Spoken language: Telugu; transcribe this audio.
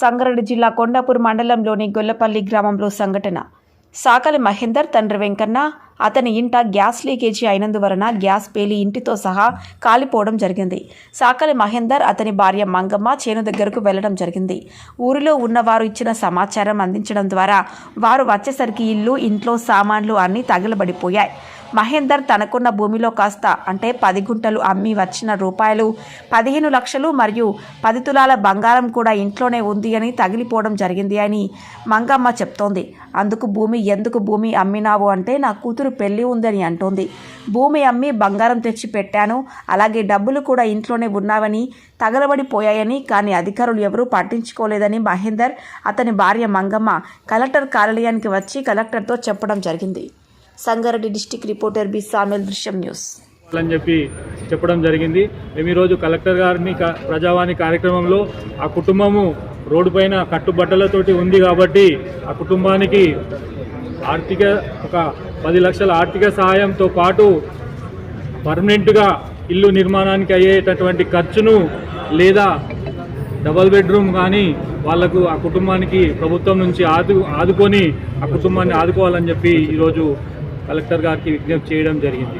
సంగారెడ్డి జిల్లా కొండాపూర్ మండలంలోని గొల్లపల్లి గ్రామంలో సంఘటన. సాకలి మహేందర్ తండ్రి వెంకన్న అతని ఇంట గ్యాస్ లీకేజీ అయినందువలన గ్యాస్ పేలి ఇంటితో సహా కాలిపోవడం జరిగింది. సాకలి మహేందర్ అతని భార్య మంగమ్మ చేను దగ్గరకు వెళ్లడం జరిగింది. ఊరిలో ఉన్నవారు ఇచ్చిన సమాచారం అందించడం ద్వారా వారు వచ్చేసరికి ఇంట్లో సామాన్లు అన్నీ తగలబడిపోయాయి. మహేందర్ తనకున్న భూమిలో కాస్త అంటే 10 గుంటలు అమ్మి వచ్చిన రూపాయలు 15 లక్షలు మరియు 10 తులాల బంగారం కూడా ఇంట్లోనే ఉంది అని తగిలిపోవడం జరిగింది అని మంగమ్మ చెప్తోంది. ఎందుకు భూమి అమ్మినావు అంటే నా కూతురు పెళ్లి ఉందని అంటోంది. భూమి అమ్మి బంగారం తెచ్చి పెట్టాను, అలాగే డబ్బులు కూడా ఇంట్లోనే ఉన్నావని తగలబడిపోయాయని, కానీ అధికారులు ఎవరూ పట్టించుకోలేదని మహేందర్ అతని భార్య మంగమ్మ కలెక్టర్ కార్యాలయానికి వచ్చి కలెక్టర్తో చెప్పడం జరిగింది. Sangareddy district reporter B Samuel, Drushyam news అని చెప్పడం జరిగింది. మేము ఈరోజు కలెక్టర్ గారిని ప్రజావాణి కార్యక్రమంలో ఆ కుటుంబము రోడ్డు పైన కట్టుబట్టలతోటి ఉంది కాబట్టి ఆ కుటుంబానికి ఒక 10 లక్షల ఆర్థిక సహాయంతో పాటు పర్మనెంట్గా ఇల్లు నిర్మాణానికి అయ్యేటటువంటి ఖర్చును లేదా డబల్ బెడ్రూమ్ కానీ వాళ్లకు ఆ కుటుంబానికి ప్రభుత్వం నుంచి ఆదుకొని ఆ కుటుంబాన్ని ఆదుకోవాలని చెప్పి ఈరోజు కలెక్టర్ గారికి విజ్ఞప్తి చేయడం జరిగింది.